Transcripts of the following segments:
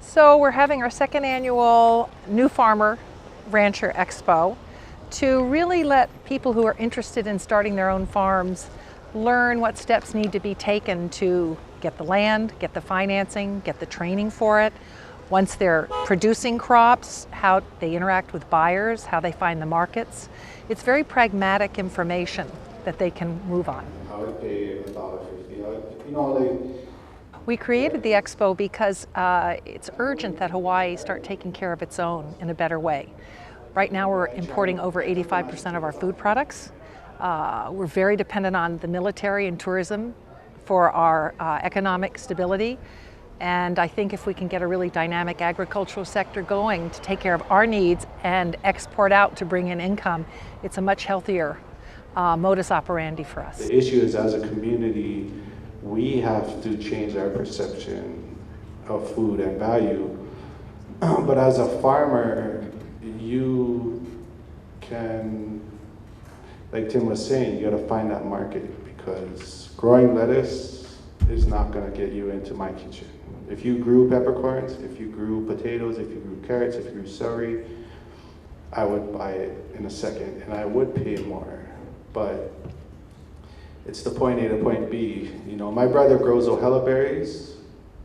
So we're having our second annual New Farmer Rancher Expo to really let people who are interested in starting their own farms learn what steps need to be taken to get the land, get the financing, get the training for it. Once they're producing crops, how they interact with buyers, how they find the markets. It's very pragmatic information that they can move on. I would pay $1.50. We created the Expo because it's urgent that Hawaii start taking care of its own in a better way. Right now we're importing over 85% of our food products. We're very dependent on the military and tourism for our economic stability. And I think if we can get a really dynamic agricultural sector going to take care of our needs and export out to bring in income, it's a much healthier modus operandi for us. The issue is, as a community, we have to change our perception of food and value. But as a farmer, you can, like Tim was saying, you gotta find that market, because growing lettuce is not gonna get you into my kitchen. If you grew peppercorns, if you grew potatoes, if you grew carrots, if you grew celery, I would buy it in a second, and I would pay more. But it's the point A to point B. You know, my brother grows Ohela berries,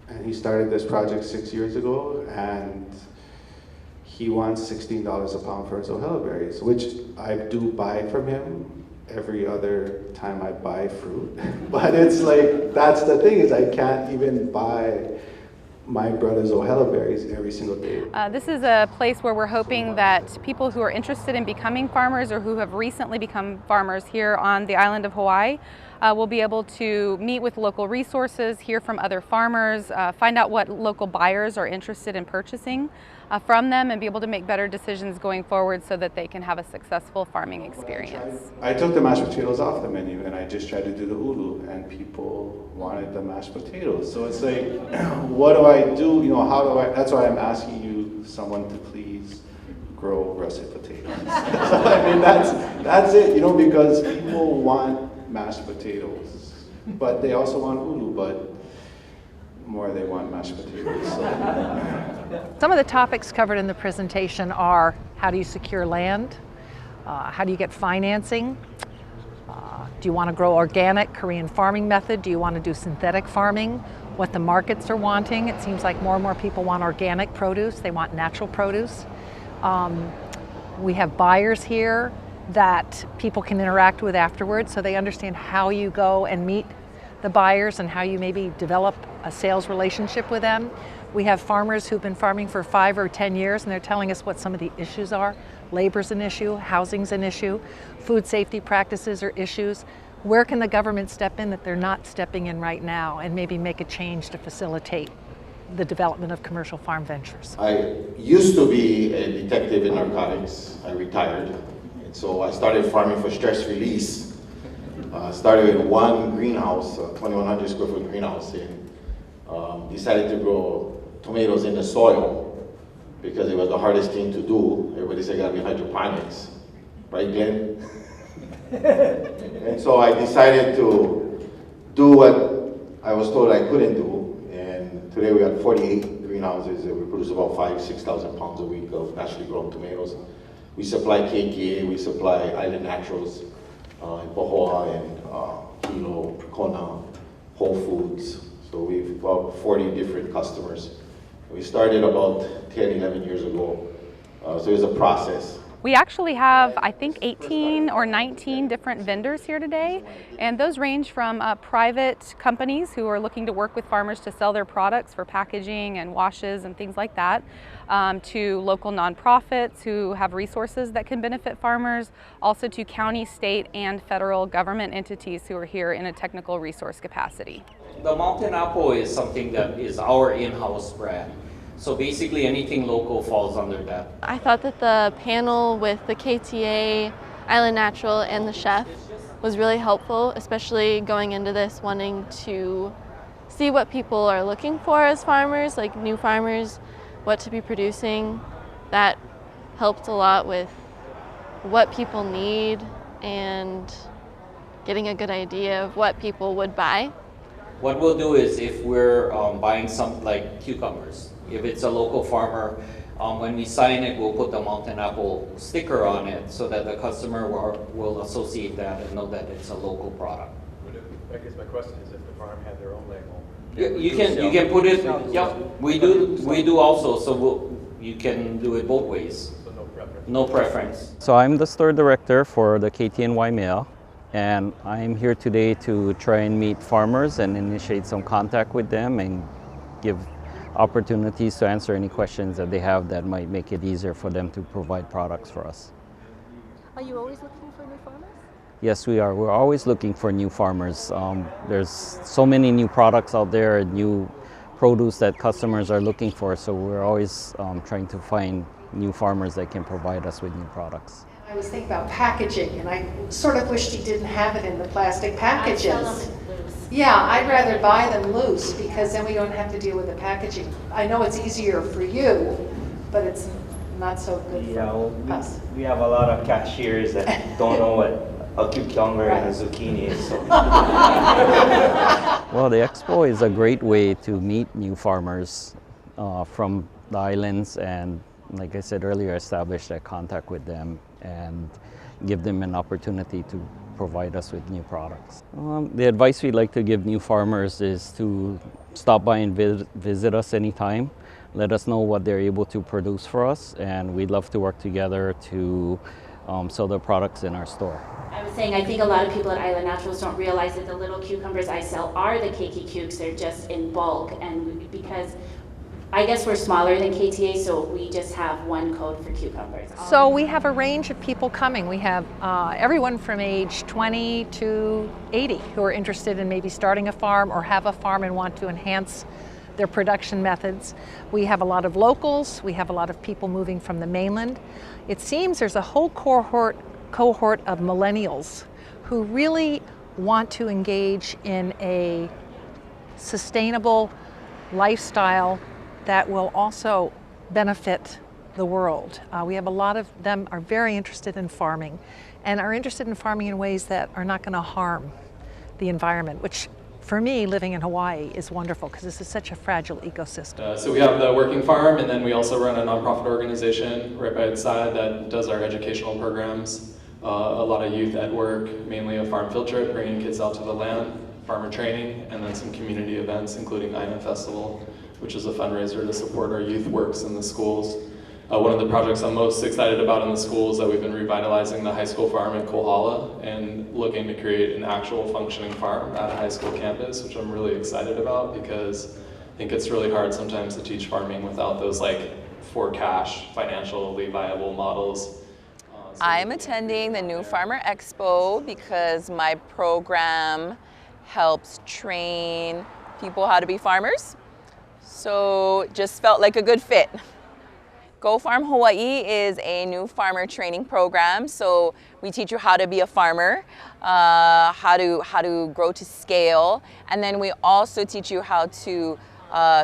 and he started this project 6 years ago, and he wants $16 a pound for his Ohela berries, which I do buy from him every other time I buy fruit. But it's like, that's the thing, is I can't even buy my brother's Ohela berries every single day. This is a place where we're hoping that people who are interested in becoming farmers or who have recently become farmers here on the island of Hawaii will be able to meet with local resources, hear from other farmers, find out what local buyers are interested in purchasing from them, and be able to make better decisions going forward so that they can have a successful farming experience. I took the mashed potatoes off the menu, and I just tried to do the ulu, and people wanted the mashed potatoes. So it's like, what do I do? You know, how do I? That's why I'm asking you, someone, to please grow russet potatoes. So, I mean, that's it. You know, because people want mashed potatoes, but they also want ulu, but more they want mashed potatoes. So. Some of the topics covered in the presentation are: how do you secure land? How do you get financing? Do you want to grow organic Korean farming method? Do you want to do synthetic farming? What the markets are wanting. It seems like more and more people want organic produce. They want natural produce. We have buyers here that people can interact with afterwards, so they understand how you go and meet the buyers and how you maybe develop a sales relationship with them. We have farmers who've been farming for 5 or 10 years, and they're telling us what some of the issues are. Labor's an issue, housing's an issue, food safety practices are issues. Where can the government step in that they're not stepping in right now, and maybe make a change to facilitate the development of commercial farm ventures? I used to be a detective in narcotics. I retired. And so I started farming for stress release. Started with one greenhouse, a 2,100 square foot greenhouse, and decided to grow tomatoes in the soil because it was the hardest thing to do. Everybody said it gotta be hydroponics, right, Glenn? And so I decided to do what I was told I couldn't do, and today we have 48 greenhouses and we produce about 6,000 pounds a week of naturally grown tomatoes. We supply KKA, we supply Island Naturals in Pahoa and Hilo, Kona, Whole Foods. So we've about 40 different customers. We started about 10, 11 years ago. So it's a process. We actually have, I think, 18 or 19 different vendors here today, and those range from private companies who are looking to work with farmers to sell their products for packaging and washes and things like that, to local nonprofits who have resources that can benefit farmers, also to county, state, and federal government entities who are here in a technical resource capacity. The Mountain Apple is something that is our in-house brand. So basically anything local falls under that. I thought that the panel with the KTA, Island Natural, and the chef was really helpful, especially going into this wanting to see what people are looking for as farmers, like new farmers, what to be producing. That helped a lot with what people need and getting a good idea of what people would buy. What we'll do is if we're buying something like cucumbers, if it's a local farmer, when we sign it, we'll put the Mountain Apple sticker on it so that the customer will associate that and know that it's a local product. I guess my question is if the farm had their own label. You can put it, yeah, we do also, so you can do it both ways. So no preference. No preference. So I'm the store director for the KTNY Mail, and I'm here today to try and meet farmers and initiate some contact with them and give opportunities to answer any questions that they have that might make it easier for them to provide products for us. Are you always looking for new farmers? Yes, we are. We're always looking for new farmers. There's so many new products out there, new produce that customers are looking for, so we're always trying to find new farmers that can provide us with new products. I was thinking about packaging, and I sort of wished he didn't have it in the plastic packages. I sell them loose. Yeah, I'd rather buy them loose because then we don't have to deal with the packaging. I know it's easier for you, but it's not so good for us. We have a lot of cashiers that don't know what a cucumber and a zucchini is. So. Well, the Expo is a great way to meet new farmers from the islands and, like I said earlier, establish that contact with them and give them an opportunity to provide us with new products. The advice we'd like to give new farmers is to stop by and visit us anytime. Let us know what they're able to produce for us, and we'd love to work together to sell their products in our store. I was saying, I think a lot of people at Island Naturals don't realize that the little cucumbers I sell are the Keiki Cukes. They're just in bulk, and because I guess we're smaller than KTA, so we just have one code for cucumbers. So we have a range of people coming. We have everyone from age 20 to 80 who are interested in maybe starting a farm or have a farm and want to enhance their production methods. We have a lot of locals. We have a lot of people moving from the mainland. It seems there's a whole cohort of millennials who really want to engage in a sustainable lifestyle that will also benefit the world. We have a lot of them are very interested in farming and are interested in farming in ways that are not going to harm the environment, which for me, living in Hawaii is wonderful because this is such a fragile ecosystem. So we have the working farm, and then we also run a nonprofit organization right by its side that does our educational programs. A lot of youth ed work, mainly a farm field trip, bringing kids out to the land, farmer training, and then some community events, including Island Festival, which is a fundraiser to support our youth works in the schools. One of the projects I'm most excited about in the schools that we've been revitalizing the high school farm in Kohala and looking to create an actual functioning farm at a high school campus, which I'm really excited about because I think it's really hard sometimes to teach farming without those for cash, financially viable models. I'm attending the New Farmer Expo because my program helps train people how to be farmers. So it just felt like a good fit. Go Farm Hawaii is a new farmer training program. So we teach you how to be a farmer, how to grow to scale, and then we also teach you how to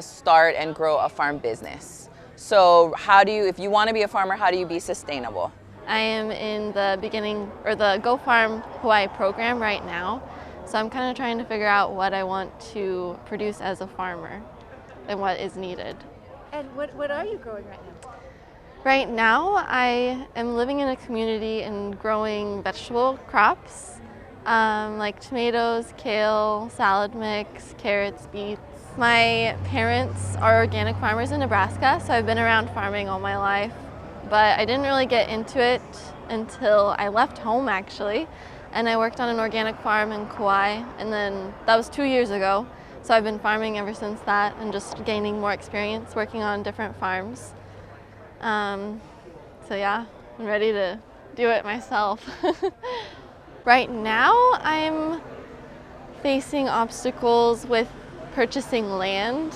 start and grow a farm business. So if you want to be a farmer, how do you be sustainable? I am in the beginning, or the Go Farm Hawaii program right now. So I'm kind of trying to figure out what I want to produce as a farmer and what is needed. And what are you growing right now? Right now, I am living in a community and growing vegetable crops like tomatoes, kale, salad mix, carrots, beets. My parents are organic farmers in Nebraska, so I've been around farming all my life, but I didn't really get into it until I left home actually, and I worked on an organic farm in Kauai, and then that was 2 years ago. So I've been farming ever since that and just gaining more experience working on different farms. So yeah, I'm ready to do it myself. Right now, I'm facing obstacles with purchasing land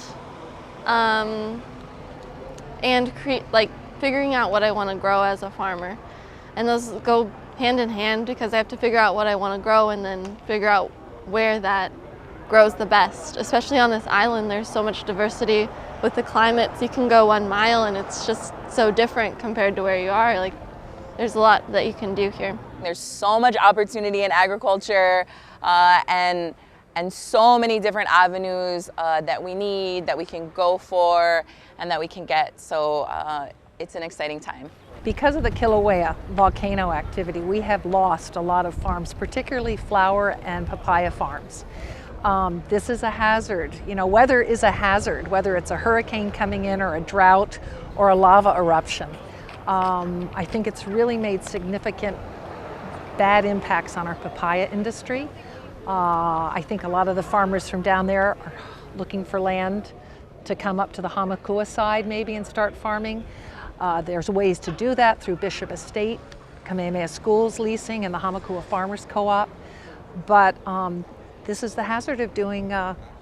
and figuring out what I want to grow as a farmer. And those go hand in hand because I have to figure out what I want to grow and then figure out where that grows the best. Especially on this island, there's so much diversity with the climates. You can go 1 mile and it's just so different compared to where you are. There's a lot that you can do here. There's so much opportunity in agriculture, and and so many different avenues that we need, that we can go for, and that we can get. So it's an exciting time. Because of the Kilauea volcano activity, we have lost a lot of farms, particularly flower and papaya farms. This is a hazard. You know, weather is a hazard, whether it's a hurricane coming in or a drought or a lava eruption. I think it's really made significant bad impacts on our papaya industry. I think a lot of the farmers from down there are looking for land to come up to the Hamakua side maybe and start farming. There's ways to do that through Bishop Estate, Kamehameha Schools leasing, and the Hamakua Farmers Co-op. But this is the hazard of doing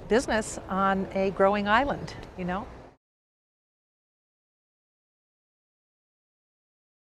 business on a growing island, you know?